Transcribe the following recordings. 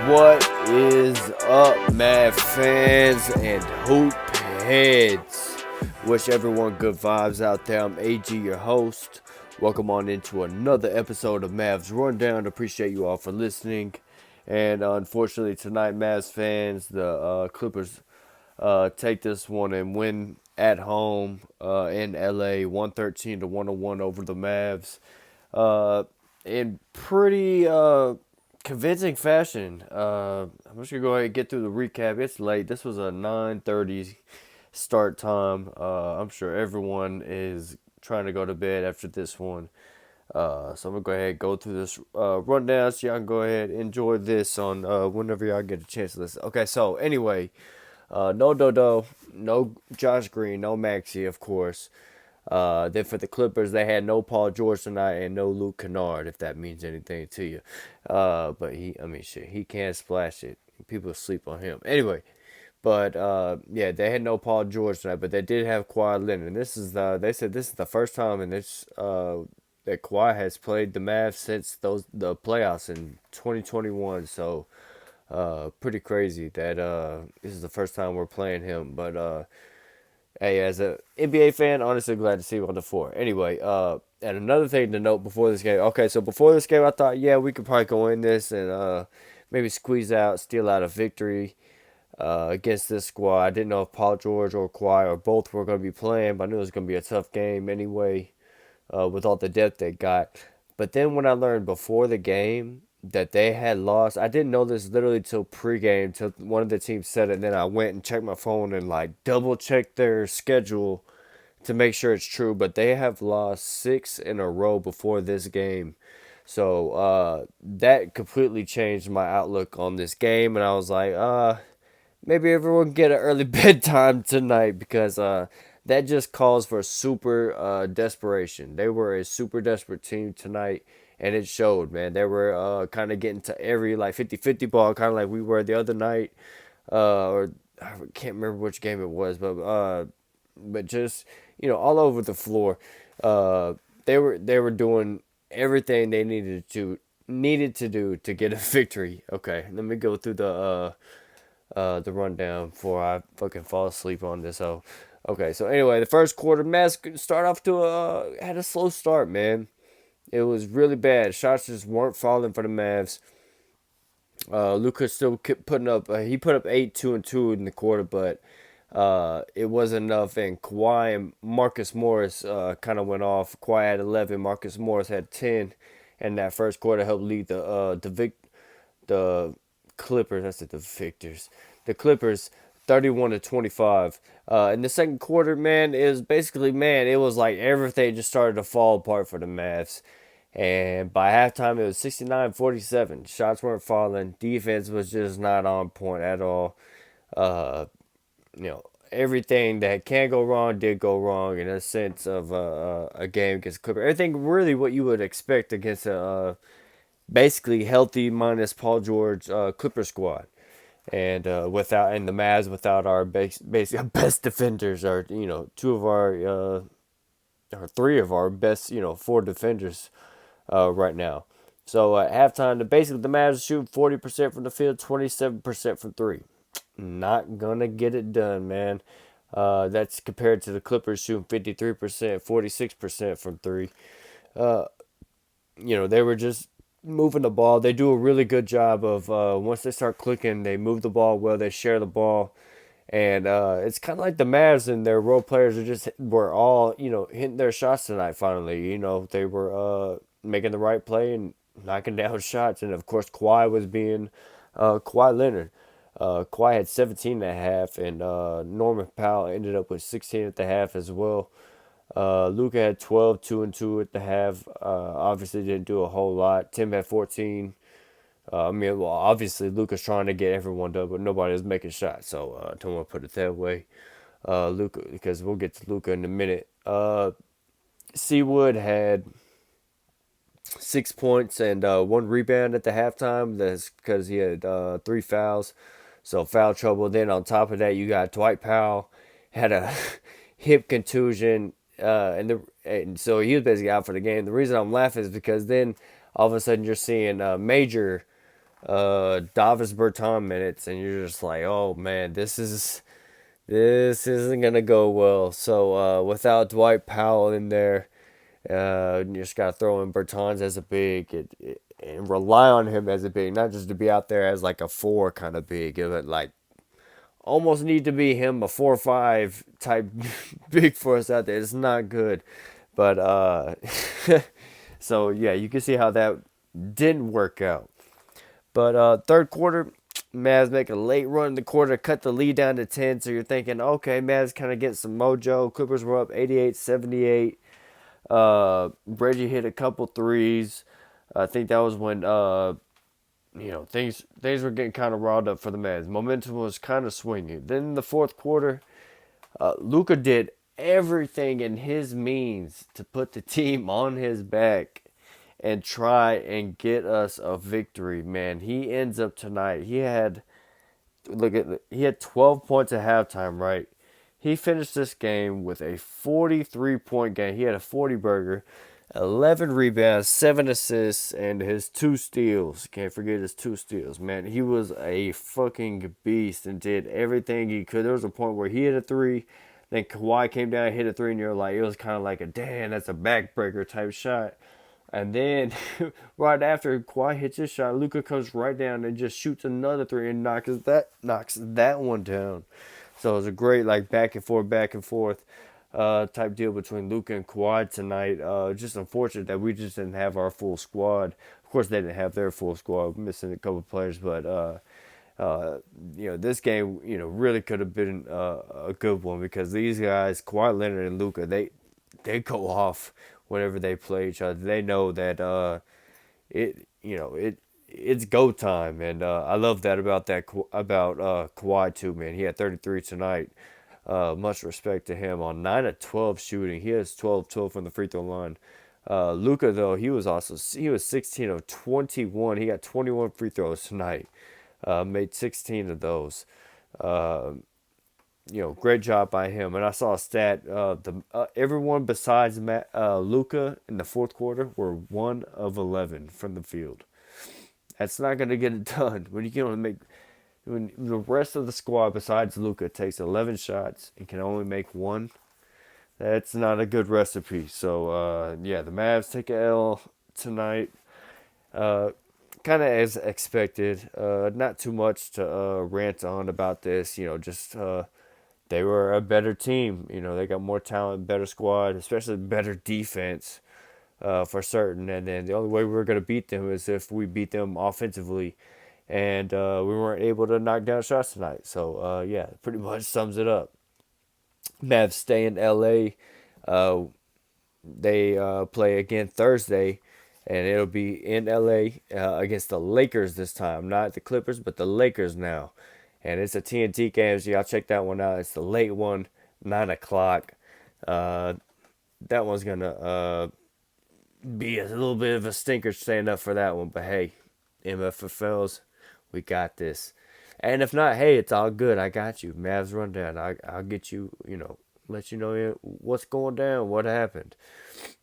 What is up, Mav fans and hoop heads? Wish everyone good vibes out there. I'm AG, your host. Welcome on into another episode of Mavs Rundown. Appreciate you all for listening. And unfortunately, tonight, Mavs fans, the Clippers take this one and win at home in LA, 113 to 101 over the Mavs. In pretty convincing fashion. I'm just gonna go ahead and get through the recap. It's late. This was a 9:30 start time. I'm sure everyone is trying to go to bed after this one. So I'm gonna go ahead and go through this rundown so y'all can go ahead and enjoy this on whenever y'all get a chance to listen. Okay, so anyway, no Dodo, no Josh Green, no Maxey, of course. Then for the Clippers, they had no Paul George tonight and no Luke Kennard, if that means anything to you. But shit, he can't splash it. People sleep on him. Anyway, but yeah, they had no Paul George tonight, but they did have Kawhi Leonard. And they said this is the first time in this that Kawhi has played the Mavs since the playoffs in 2021. So pretty crazy that this is the first time we're playing him. But hey, as a NBA fan, honestly glad to see him on the floor. Anyway, and another thing to note before this game. Okay, so before this game, I thought, yeah, we could probably go in this and maybe steal out a victory against this squad. I didn't know if Paul George or Kawhi or both were going to be playing, but I knew it was going to be a tough game anyway with all the depth they got. But then when I learned before the game that they had lost, I didn't know this literally till pregame, till one of the teams said it. And then I went and checked my phone and like double checked their schedule to make sure it's true. But they have lost 6 in a row before this game. So that completely changed my outlook on this game. And I was like, maybe everyone get an early bedtime tonight because that just calls for super desperation. They were a super desperate team tonight, and it showed, man. They were kind of getting to every like 50-50 ball, kind of like we were the other night, or I can't remember which game it was, but just all over the floor. They were doing everything they needed to do to get a victory. Okay, let me go through the rundown before I fucking fall asleep on this. So, okay. So anyway, the first quarter, Mavs start off to had a slow start, man. It was really bad. Shots just weren't falling for the Mavs. Luka still kept putting up. He put up 8, 2, and 2 in the quarter, but it wasn't enough. And Kawhi and Marcus Morris kind of went off. Kawhi had 11. Marcus Morris had 10, and that first quarter helped lead the Clippers. That's the Victors. The Clippers 31-25. In the second quarter, man, it was like everything just started to fall apart for the Mavs. And by halftime, it was 69-47. Shots weren't falling. Defense was just not on point at all. Uh, Everything that can go wrong did go wrong in a sense of a game against Clippers. Everything really what you would expect against a basically healthy minus Paul George Clipper squad, and the Mavs without our basically best defenders, or two of our or three of our best 4 defenders right now. So at halftime, the Mavs shoot 40% from the field, 27% from three. Not gonna get it done, man. That's compared to the Clippers shooting 53%, 46% from three. They were just moving the ball. They do a really good job of once they start clicking, they move the ball well, they share the ball. And it's kind of like the Mavs and their role players were all, hitting their shots tonight finally. They were making the right play and knocking down shots. And of course, Kawhi was being Kawhi Leonard. Kawhi had 17 and a half, and Norman Powell ended up with 16 at the half as well. Luka had 12, 2 and 2 at the half. Obviously didn't do a whole lot. Tim had 14. Obviously Luka's trying to get everyone done, but nobody was making shots. So I don't want to put it that way. Luka, because we'll get to Luka in a minute. Seawood had 6 points and 1 rebound at the halftime. That's because he had 3 fouls. So foul trouble. Then on top of that, you got Dwight Powell had a hip contusion. And so he was basically out for the game. The reason I'm laughing is because then all of a sudden you're seeing Major Davis Bertans minutes, and you're just like, oh man, this isn't gonna go well. So without Dwight Powell in there, you just gotta throw in Bertans as a big and rely on him as a big, not just to be out there as like a four kind of big, but like almost need to be him a 4-5 type big for us out there. It's not good, but so yeah, you can see how that didn't work out. But third quarter, Mavs make a late run in the quarter, cut the lead down to 10. So you're thinking, okay, Mavs kind of get some mojo. Clippers were up 88-78. Reggie hit a couple threes. I think that was when things were getting kind of riled up for the Mavs. Momentum was kind of swinging. Then in the fourth quarter, Luka did everything in his means to put the team on his back and try and get us a victory. Man, he ends up tonight. He had 12 points at halftime, right? He finished this game with a 43-point game. He had a 40 burger, 11 rebounds, 7 assists, and his 2 steals. Can't forget his 2 steals, man. He was a fucking beast and did everything he could. There was a point where he hit a 3, then Kawhi came down and hit a 3, and you're like, it was kind of like a, damn, that's a backbreaker type shot. And then right after Kawhi hits his shot, Luka comes right down and just shoots another 3 and knocks that one down. So it was a great like back and forth type deal between Luka and Kawhi tonight. Just unfortunate that we just didn't have our full squad. Of course, they didn't have their full squad, missing a couple players, but this game, really could have been a good one because these guys, Kawhi Leonard and Luka, they go off whenever they play each other. They know that it's go time, and I love that about Kawhi too, man. He had 33 tonight. Much respect to him on 9 of 12 shooting. He has 12 from the free throw line. Luka though, he was 16 of 21. He got 21 free throws tonight. Made 16 of those. Great job by him. And I saw a stat. Everyone besides Luka in the fourth quarter were 1 of 11 from the field. That's not going to get it done when the rest of the squad besides Luka takes 11 shots and can only make 1. That's not a good recipe. So the Mavs take a L tonight. Kind of as expected. Not too much to rant on about this. They were a better team. They got more talent, better squad, especially better defense for certain. And then the only way we were going to beat them is if we beat them offensively. And we weren't able to knock down shots tonight. So, pretty much sums it up. Mavs stay in L.A. They play again Thursday. And it'll be in L.A. Against the Lakers this time. Not the Clippers, but the Lakers now. And it's a TNT game, so y'all check that one out. It's the late one, 9 o'clock. That one's going to be a little bit of a stinker staying up for that one. But hey, MFFLs, we got this. And if not, hey, it's all good. I got you. Mavs rundown. I'll get you, let you know what's going down, what happened.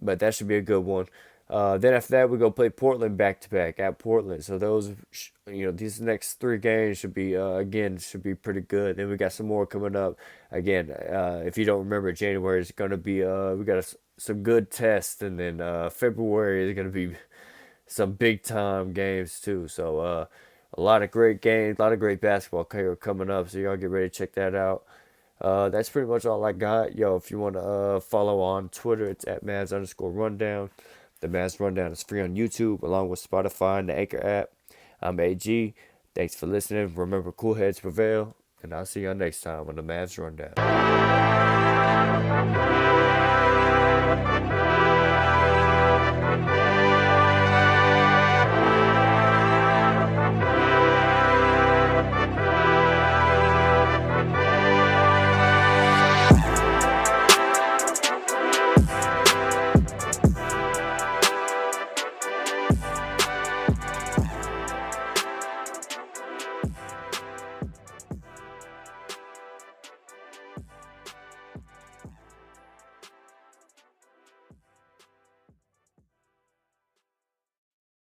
But that should be a good one. Then after that, we go play Portland back-to-back at Portland. So those, these next 3 games should be pretty good. Then we got some more coming up. Again, if you don't remember, January is going to be, we got some good tests. And then February is going to be some big-time games too. So a lot of great games, a lot of great basketball coming up. So y'all get ready to check that out. That's pretty much all I got. Yo, if you want to follow on Twitter, it's at Mavs_rundown. The Mavs Rundown is free on YouTube along with Spotify and the Anchor app. I'm AG. Thanks for listening. Remember, cool heads prevail. And I'll see y'all next time on the Mavs Rundown.